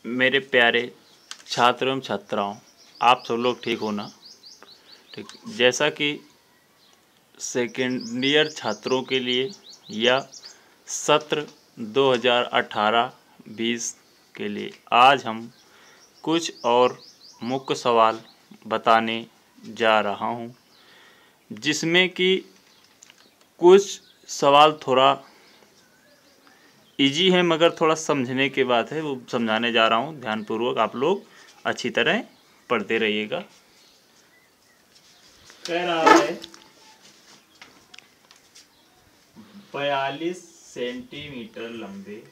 मेरे प्यारे छात्र एवं छात्राओं, आप सब लोग ठीक हो ना। ठीक, जैसा कि सेकेंड ईयर छात्रों के लिए या सत्र 2018-20 के लिए आज हम कुछ और मुख्य सवाल बताने जा रहा हूं, जिसमें कि कुछ सवाल थोड़ा इजी है मगर थोड़ा समझने के बाद है, वो समझाने जा रहा हूँ। ध्यानपूर्वक आप लोग अच्छी तरह पढ़ते रहिएगा। कह रहा है 42 सेंटीमीटर लंबे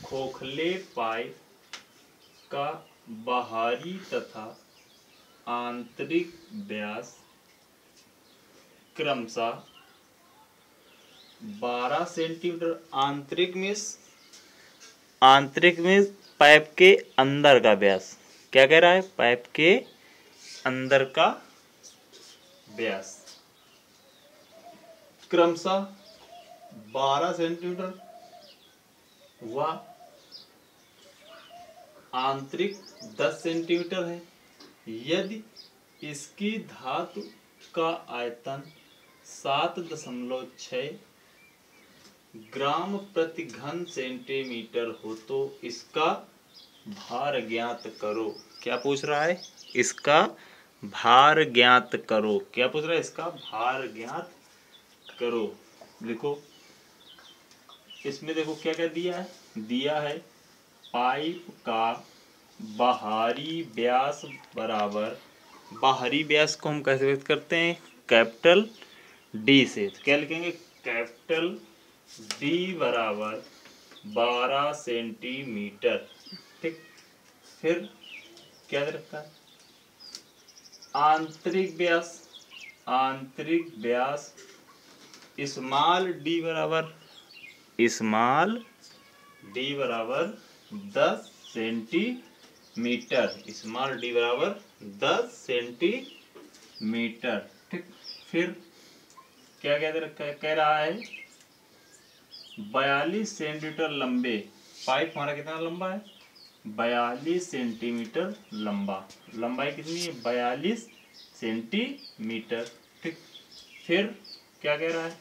खोखले पाइप का बाहरी तथा आंतरिक व्यास क्रमशः 12 सेंटीमीटर। आंतरिक में पाइप के अंदर का व्यास, क्या कह रहा है? पाइप के अंदर का व्यास क्रमशः 12 सेंटीमीटर व आंतरिक 10 सेंटीमीटर है। यदि इसकी धातु का आयतन 7.6 ग्राम प्रति घन सेंटीमीटर हो तो इसका भार ज्ञात करो। क्या पूछ रहा है? इसका भार ज्ञात करो। क्या पूछ रहा है? इसका भार ज्ञात करो। देखो इसमें, देखो क्या क्या दिया है। दिया है पाइप का बाहरी व्यास बराबर, बाहरी व्यास को हम कैसे व्यक्त करते हैं? कैपिटल डी से। तो क्या लिखेंगे? कैपिटल डी बराबर 12 सेंटीमीटर। ठीक, फिर क्या दे रखा है? आंतरिक व्यास, आंतरिक व्यास स्मॉल डी बराबर, स्मॉल डी बराबर 10 सेंटीमीटर। स्मॉल डी बराबर 10 सेंटीमीटर। ठीक, फिर क्या क्या दे रखा है? कह रहा है 42 सेंटीमीटर लंबे पाइप हमारा कितना लंबा है? 42 सेंटीमीटर लंबा। लंबाई कितनी है? 42 सेंटीमीटर। ठीक, फिर क्या कह रहा है?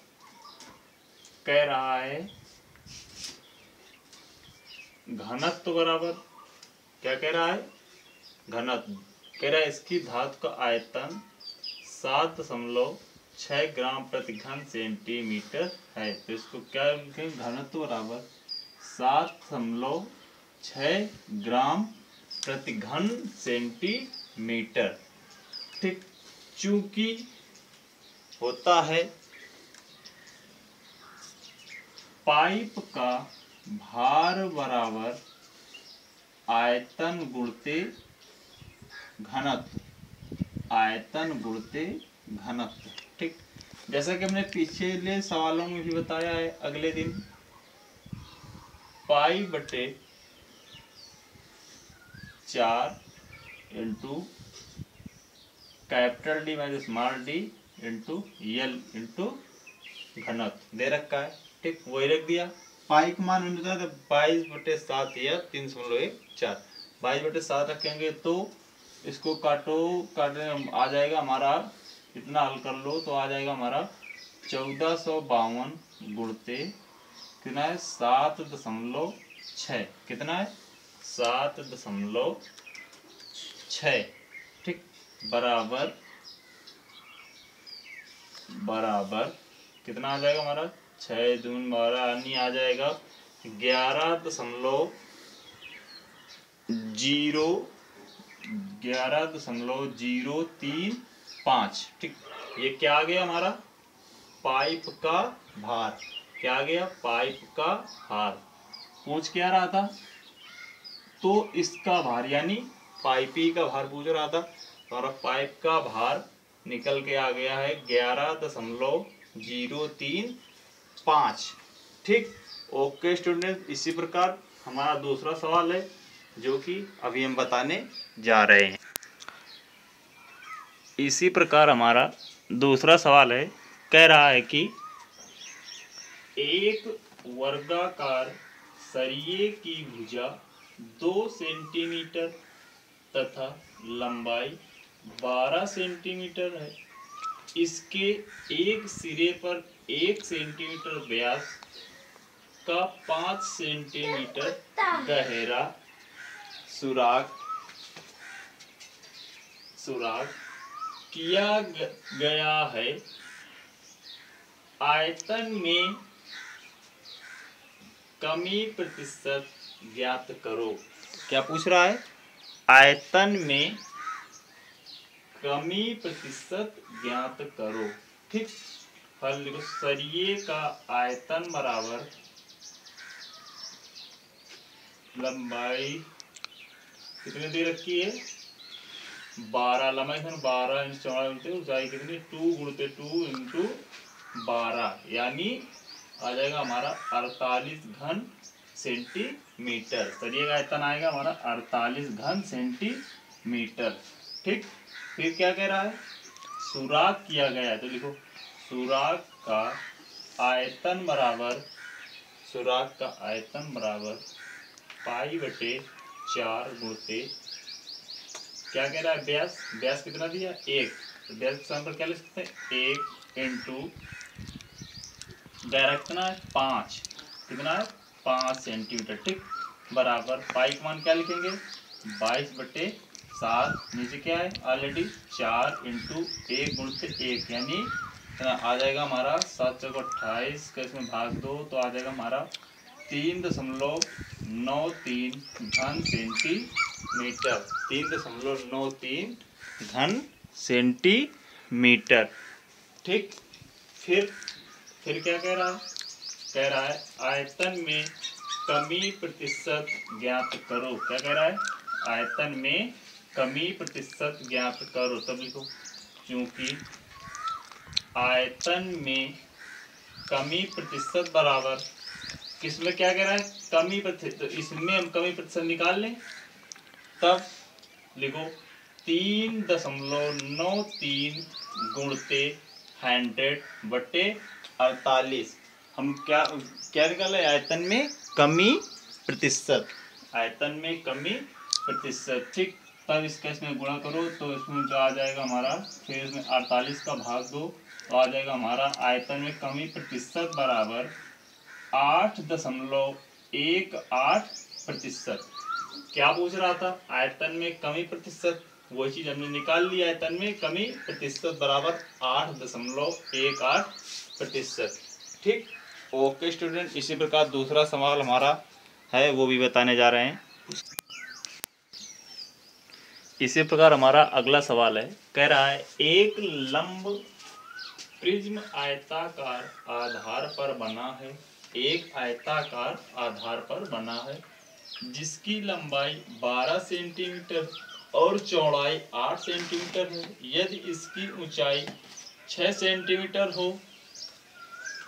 कह रहा है घनत्व बराबर, क्या कह रहा है? घनत्व कह रहा है इसकी धातु का आयतन 7.6 ग्राम प्रति घन सेंटीमीटर है। तो इसको क्या लिखेंगे? घनत्व बराबर 7.6 ग्राम प्रति घन सेंटीमीटर। ठीक, चूंकि होता है पाइप का भार बराबर आयतन गुणते घनत्व, आयतन गुणते घनत्व। ठीक, जैसा कि हमने पिछले सवालों में भी बताया है, अगले दिन पाई बटे 4 into capital D minus small D into L into घनत्व दे रखा है। ठीक, वही रख दिया। पाई का मान मिलता है 22/7 या 3.14। 22/7 रखेंगे तो इसको काटो, काटने आ जाएगा हमारा, इतना हल कर लो तो आ जाएगा हमारा 1452 गुणते कितना है? 7.6। कितना है? 7.6। ठीक, बराबर बराबर कितना आ जाएगा हमारा? 6 दून 12 यानी आ जाएगा 11.035। ठीक, ये क्या आ गया हमारा? पाइप का भार। क्या आ गया? पाइप का भार। पूछ क्या रहा था? तो इसका भार यानी पाइपी का भार पूछ रहा था। और पाइप का भार निकल के आ गया है 11.035। ठीक, ओके स्टूडेंट, इसी प्रकार हमारा दूसरा सवाल है जो कि अभी हम बताने जा रहे हैं। इसी प्रकार हमारा दूसरा सवाल है, कह रहा है कि एक वर्गाकार सरिये की भुजा 2 सेंटीमीटर तथा लंबाई 12 सेंटीमीटर है। इसके एक सिरे पर 1 सेंटीमीटर व्यास का 5 सेंटीमीटर गहरा सुराख किया गया है। आयतन में कमी प्रतिशत ज्ञात करो। क्या पूछ रहा है? आयतन में कमी प्रतिशत ज्ञात करो। ठीक, हल लिखो। सरिये का आयतन बराबर लंबाई कितने दे रखी है? 12। लंबाई 12 इंच, चौड़ाई ऊंचाई कितनी? 2 गुणते 2 इंटू 12, यानी आ जाएगा हमारा 48 घन सेंटीमीटर। सरिये का आयतन आएगा हमारा 48 घन सेंटीमीटर। ठीक, फिर क्या कह रहा है? सुराख किया गया है, तो लिखो सुराख का आयतन बराबर पाई/4 गुणते क्या कह रहा है? व्यास कितना दिया? 1। तो व्यास के स्थान पर क्या लिख सकते हैं? 1 इंटू दायरा कितना है? 5। कितना है? 5 सेंटीमीटर। ठीक, बराबर पाई का मान क्या लिखेंगे? 22/7। नीचे क्या है? ऑलरेडी 4 इंटू 1 गुणते 1, यानी आ जाएगा हमारा 7 चौको 28 का इसमें भाग 2, तो आ जाएगा हमारा 3.93 घन सेंटीमीटर। 3.93 घन सेंटीमीटर। ठीक, फिर क्या कह रहा है? कह रहा है आयतन में कमी प्रतिशत ज्ञात करो। क्या कह रहा है? आयतन में कमी प्रतिशत ज्ञात करो। तब लिखो, क्योंकि आयतन में कमी प्रतिशत बराबर किसमें क्या कह रहा है? कमी प्रतिशत। तो इसमें हम कमी प्रतिशत निकाल लें, तब लिखो 3.93 गुणते 100/48। हम क्या निकाल रहे? आयतन में कमी प्रतिशत। आयतन में कमी प्रतिशत। ठीक, तब इसका इसमें गुणा करो, तो इसमें जो आ जाएगा हमारा, फिर इसमें 48 का भाग 2, तो आ जाएगा हमारा आयतन में कमी प्रतिशत बराबर 8.18%। क्या पूछ रहा था? आयतन में कमी प्रतिशत। वही चीज हमने निकाल ली। आयतन में कमी प्रतिशत बराबर 8.18%। ठीक, ओके स्टूडेंट, इसी प्रकार दूसरा सवाल हमारा है, वो भी बताने जा रहे हैं। इसी प्रकार हमारा अगला सवाल है, कह रहा है एक लंब प्रिज्म आयताकार आधार पर बना है। एक आयताकार आधार पर बना है जिसकी लंबाई 12 सेंटीमीटर और चौड़ाई 8 सेंटीमीटर है। यदि इसकी ऊंचाई 6 सेंटीमीटर हो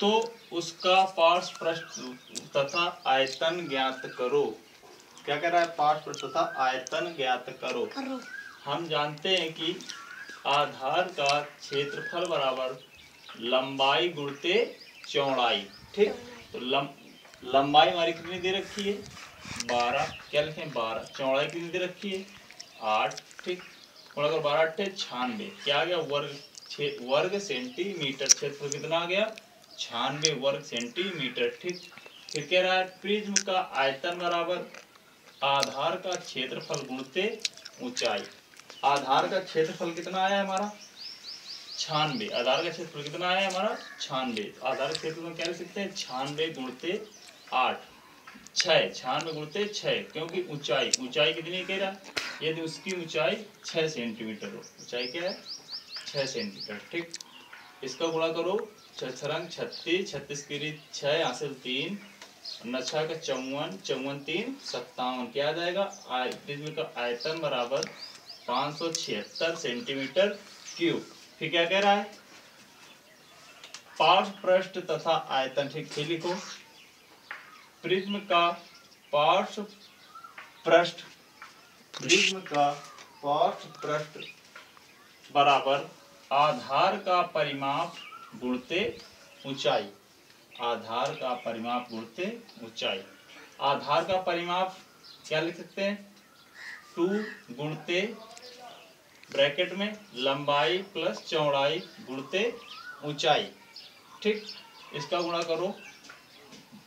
तो उसका पार्श्व पृष्ठ तथा आयतन ज्ञात करो। क्या कह रहा है? पार्श्व पृष्ठ तथा आयतन ज्ञात करो। हम जानते हैं कि आधार का क्षेत्रफल बराबर लंबाई गुणते चौड़ाई। ठीक, तो लंबाई हमारी कितनी दे रखी है? 12। क्या लिखें? 12। चौड़ाई कितनी दे रखी है? 8। ठीक, गुणा करो 12 8 96। क्या आ गया? वर्ग सेंटीमीटर। क्षेत्रफल कितना आ गया? 96 वर्ग सेंटीमीटर। ठीक, फिर कह रहा है प्रिज्म का आयतन बराबर आधार का क्षेत्रफल गुणते ऊंचाई। आधार का क्षेत्रफल कितना आया हमारा? 96। आधार का क्षेत्रफल कितना आया हमारा? 96। आधार का क्षेत्रफल क्या लिख सकते हैं? 96 गुणते 8। 96 गुणते 6, क्योंकि ऊंचाई कितनी कह रहा है? यदि उसकी ऊंचाई 6 सेंटीमीटर हो। ऊंचाई क्या है? 6 सेंटीमीटर। ठीक, इसका गुणा करो 6 रंग 36, 36 की रीत 6, यहाँ से 3, 9 का 54, 54 3 57। क्या आ जाएगा? प्रिज्म का आयतन बराबर 576 सेंटीमीटर क्यूब। फिर क्या कह रहा है? पार्श्व पृष्ठ तथा आयतन। ठीक, फिर लिखो प्रिज्म का पार्श्व पृष्ठ बराबर आधार का परिमाप गुणते ऊंचाई। आधार का परिमाप गुणते ऊंचाई। आधार का परिमाप क्या लिख सकते हैं, 2 गुणते ब्रैकेट में लंबाई प्लस चौड़ाई गुणते ऊंचाई। ठीक, इसका गुणा करो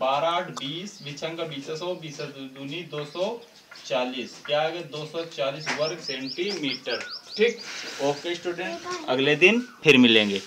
12 8 20, बिछंग का 20 20 दूनी 240, क्या आ गया 240 वर्ग सेंटीमीटर। ठीक, ओके स्टूडेंट, अगले दिन फिर मिलेंगे।